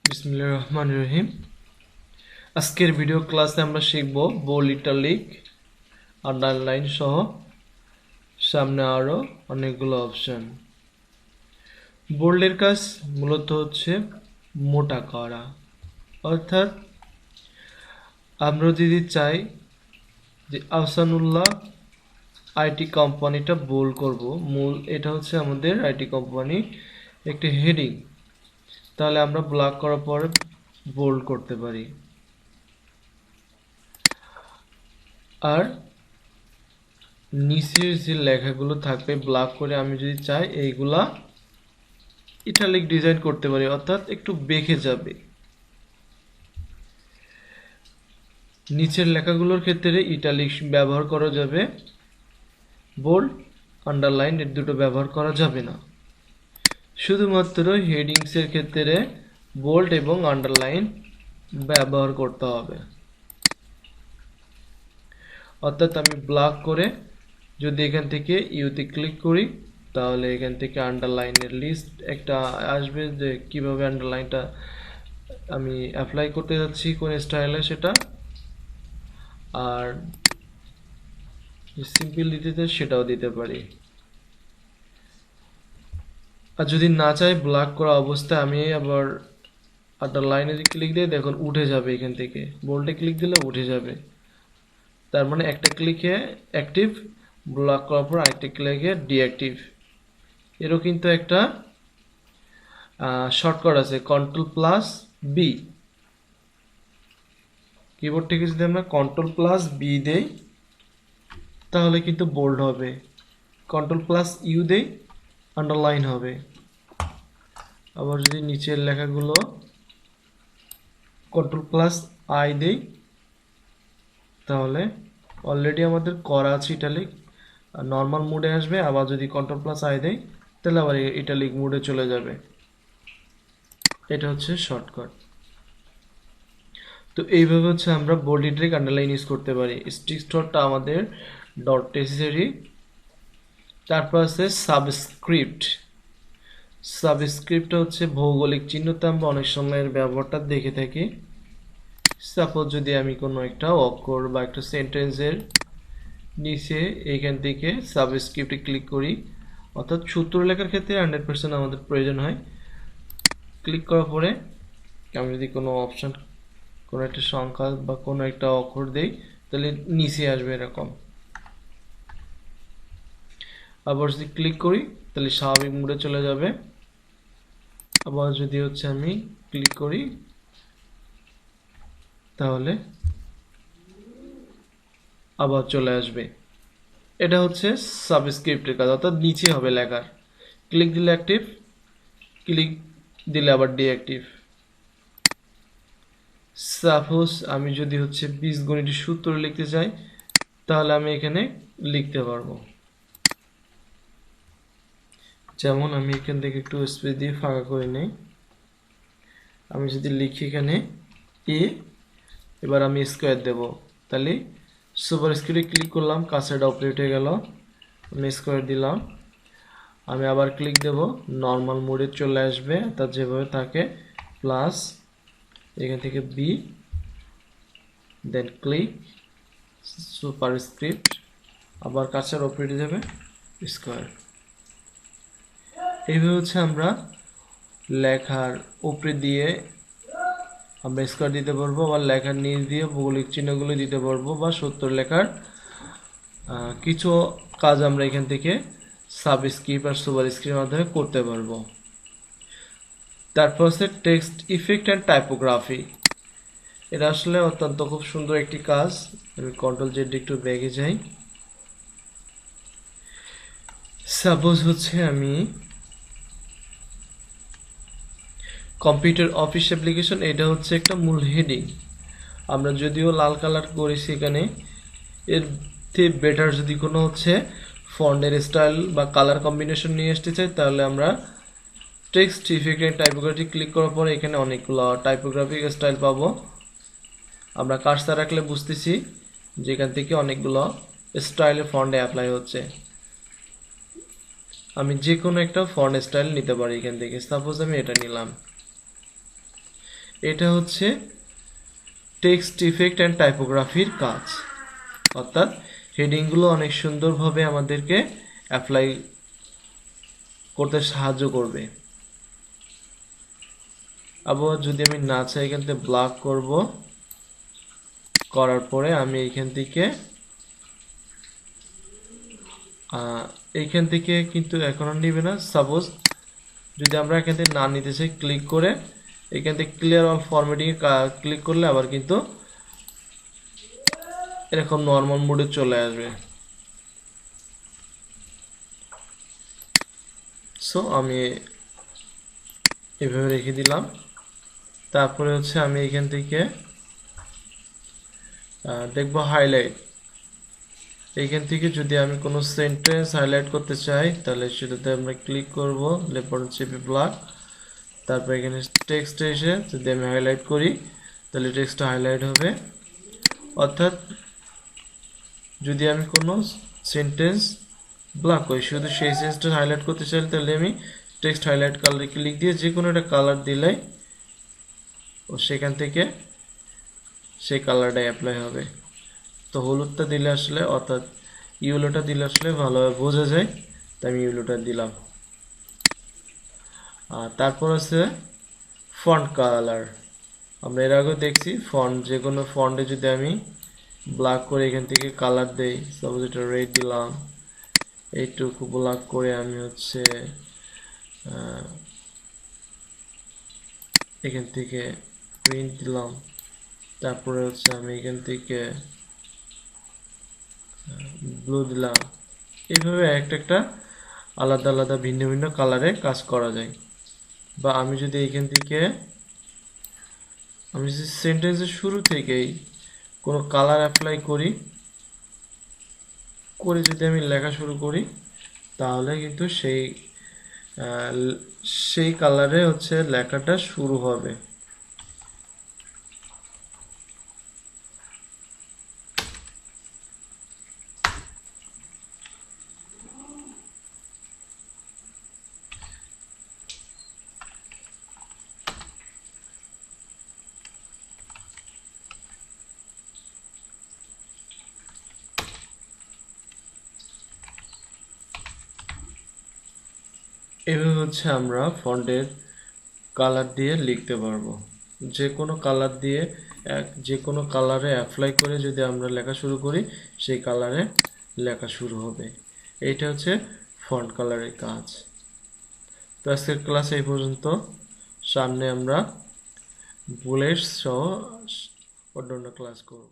বিসমিল্লাহির রহমানির রহিম। আজকের ভিডিও ক্লাসে আমরা শিখব বোল্ড, ইটালিক, আন্ডারলাইন সহ সামনে আরও অনেকগুলো অপশন। বোল্ডের কাজ মূলত হচ্ছে মোটা করা, অর্থাৎ আমরা যদি চাই যে আহসানুল্লাহ আইটি কোম্পানিটা বোল্ড করব, এটা হচ্ছে আমাদের আইটি কোম্পানি একটি হেডিং, তাহলে আমরা ব্লক করার পরে বোল্ড করতে পারি। আর নিচের যে লেখাগুলো থাকবে ব্লক করে আমি যদি চাই এইগুলা ইটালিক ডিজাইন করতে পারি, অর্থাৎ একটু বেঁকে যাবে। নিচের লেখাগুলোর ক্ষেত্রে ইটালিক ব্যবহার করা যাবে, বোল্ড, আন্ডারলাইন এর দুটো ব্যবহার করা যাবে না। শুধুমাত্র হেডিংসের ক্ষেত্রে বোল্ড এবং আন্ডারলাইন ব্যবহার করতে হবে। অর্থাৎ আমি ব্লক করে যদি এখান থেকে ইউতে ক্লিক করি, তাহলে এখান থেকে আন্ডারলাইনের লিস্ট একটা আসবে যে কিভাবে আন্ডারলাইনটা আমি অ্যাপ্লাই করতে যাচ্ছি, কোন স্টাইলে সেটা, আর সিম্পল দিতে সেটাও দিতে পারি। আর যদি না চাই ব্লক করা অবস্থায় আমি আবার আন্ডারলাইনে যদি ক্লিক দিই, দেখুন উঠে যাবে, এখান থেকে বোল্ডে ক্লিক দিলে উঠে যাবে। তার মানে একটা ক্লিকে অ্যাক্টিভ, ব্লক করার পর আরেকটা ক্লিকে ডিঅ্যাক্টিভ। এরও কিন্তু একটা শর্টকাট আছে, Ctrl+B। কিবোর্ড থেকে যদি আমরা Ctrl+B দেই তাহলে কিন্তু বোল্ড হবে, Ctrl+U দেই আন্ডারলাইন হবে। আবার যদি নিচের লেখাগুলো Ctrl+I দেই তাহলে অলরেডি আমাদের করা আছে ইটালিক, নর্মাল মোডে আসবে। আবার যদি Ctrl+I দেই তাহলে আবার ইটালিক মোডে চলে যাবে। এটা হচ্ছে শর্টকাট। তো এইভাবে হচ্ছে আমরা বোল্ড, ইটালিক, আন্ডারলাইন ইউজ করতে পারি। স্টিক স্টরটা আমাদের ডট নেসেসারি। তারপর আছে সাবস্ক্রিপ্ট। সাবস্ক্রিপ্ট হচ্ছে ভৌগোলিক চিহ্নতে আমরা অনেক সময়ের ব্যবহারটা দেখে থাকি। সাপোজ যদি আমি কোনো একটা অক্ষর বা একটা সেন্টেন্সের নিচে এখান থেকে সাবস্ক্রিপ্টে ক্লিক করি, অর্থাৎ সূত্র লেখার ক্ষেত্রে 100% আমাদের প্রয়োজন হয়। ক্লিক করার পরে আমি যদি কোনো অপশন, কোনো একটা সংখ্যা বা কোনো একটা অক্ষর দেই তাহলে নিচে আসবে এরকম। আবার যদি ক্লিক করি তাহলে স্বাভাবিক মোডে চলে যাবে। আবার যদি হচ্ছে আমি ক্লিক করি তাহলে আবার চলে আসবে। এটা হচ্ছে সাবস্ক্রিপ্টের কাজ, অর্থাৎ নিচে হবে লেখার। ক্লিক দিলে অ্যাক্টিভ, ক্লিক দিলে আবার ডিঅ্যাক্টিভ। সাপোজ আমি যদি হচ্ছে বীজগণিতের সূত্র লিখতে চাই তাহলে আমি এখানে লিখতে পারবো। যেমন আমি এখান থেকে একটু স্পেস দিয়ে ফাঁকা করে নেই। আমি যদি লিখি এখানে এ, এবার আমি স্কোয়ার দেব, তাহলে সুপার স্ক্রিপ্টে ক্লিক করলাম, কাছেটা অপারেট হয়ে গেল, আমি স্কোয়ার দিলাম। আমি আবার ক্লিক দেব, নর্মাল মোডে চলে আসবে, তার যেভাবে থাকে, প্লাস এখান থেকে বি, দেন ক্লিক, সুপার স্ক্রিপ্ট, আবার কাছের অপারেট যাবে, স্কোয়ার। এইভাবে হচ্ছে আমরা লেখার উপরে দিয়ে আমরা স্কোয়ার দিতে পারবো, বা লেখার নিচ দিয়ে ভৌগোলিক চিহ্নগুলো দিতে পারবো, বা সূত্র লেখার কিছু কাজ আমরা এখান থেকে সাবস্ক্রিপ্ট আর সুপার স্ক্রিপ্টের মাধ্যমে করতে পারবো। তারপর হচ্ছে টেক্সট ইফেক্ট অ্যান্ড টাইপোগ্রাফি। এটা আসলে অত্যন্ত খুব সুন্দর একটি কাজ। আমি Ctrl+Z একটু ব্যাগে যাই। সাপোজ হচ্ছে আমি কম্পিউটার অফিস অ্যাপ্লিকেশন, এটা হচ্ছে একটা মূল হেডিং। আমরা যদিও লাল কালার করেছি এখানে, এর থেকে বেটার যদি কোনো হচ্ছে ফন্টের স্টাইল বা কালার কম্বিনেশন নিয়ে আসতে চাই তাহলে আমরা text effect and typography click করার পরে এখানে অনেকগুলো টাইপোগ্রাফিক স্টাইল পাবো। আমরা কার্সার রাখলে বুঝতেছি যে এখান থেকে অনেকগুলো স্টাইলের ফন্টে অ্যাপ্লাই হচ্ছে। আমি যে কোনো একটা ফন্ট স্টাইল নিতে পারি এখান থেকে। সাপোজ আমি এটা নিলাম। এটা হচ্ছে টেক্সট ইফেক্ট অ্যান্ড টাইপোগ্রাফির কাজ, অর্থাৎ হেডিংগুলো অনেক সুন্দরভাবে আমাদেরকে অ্যাপ্লাই করতে সাহায্য করবে। আবার যদি আমি না চাই এখান থেকে ব্লক করব, করার পরে আমি এইখান থেকে কিন্তু এখন আর নিবে না। সাপোজ যদি আমরা এখান থেকে না নিতে চাই, ক্লিক করে এখান থেকে ক্লিয়ার অল ফরম্যাটিং এ ক্লিক করলে আবার কিন্তু এরকম নর্মাল মোডে চলে আসবে। সো আমি এভাবে রেখে দিলাম। তারপরে হচ্ছে আমি এখান থেকে দেখবো হাইলাইট। এইখান থেকে যদি আমি কোনো সেন্টেন্স হাইলাইট করতে চাই তাহলে সেটাতে আমরা ক্লিক করব, লেপট চেপে ব্লক। তারপর এখানে টেক্সট এসে যদি আমি হাইলাইট করি তাহলে টেক্সটটা হাইলাইট হবে। অর্থাৎ যদি আমি কোনো সেন্টেন্স ব্লক করি, শুধু সেই সেন্টেন্সটা হাইলাইট করতে চাই তাহলে আমি টেক্সট হাইলাইট কালারে ক্লিক দিয়ে যে কোনো একটা কালার দিলেই ও সেখান থেকে সেই কালারটা অ্যাপ্লাই হবে। তো হলুদটা দিলে আসলে, অর্থাৎ ইয়েলোটা দিলে আসলে ভালোভাবে বোঝা যায়, তাই আমি ইয়েলোটা দিলাম। আর তারপর আছে ফন্ট কালার। আমরা এর আগে দেখছি ফন্ট, যে কোনো ফন্টে যদি আমি ব্ল্যাক করে এখান থেকে কালার দেই, সাপোজ এটা রেড দিলাম, এইটুকু ব্ল্যাক করে আমি হচ্ছে এখান থেকে প্রিন্ট দিলাম। তারপরে হচ্ছে আমি এখান থেকে ব্লু দিলাম। এইভাবে একটা আলাদা আলাদা ভিন্ন ভিন্ন কালারে কাজ করা যায়। বা আমি যদি এখান থেকে আমি যদি সেন্টেন্সের শুরু থেকেই কোনো কালার অ্যাপ্লাই করি, করে যদি আমি লেখা শুরু করি তাহলে কিন্তু সেই কালারে হচ্ছে লেখাটা শুরু হবে। এভাবে হচ্ছে আমরা ফন্টের কালার দিয়ে লিখতে পারবো। যে কোনো কালার দিয়ে যে কোনো কালারে অ্যাপ্লাই করে যদি আমরা লেখা শুরু করি সেই কালারে লেখা শুরু হবে। এইটা হচ্ছে ফন্ট কালারের কাজ। তো আজকের ক্লাস এই পর্যন্ত। সামনে আমরা বুলেটস সহ অন্যান্য ক্লাস করব।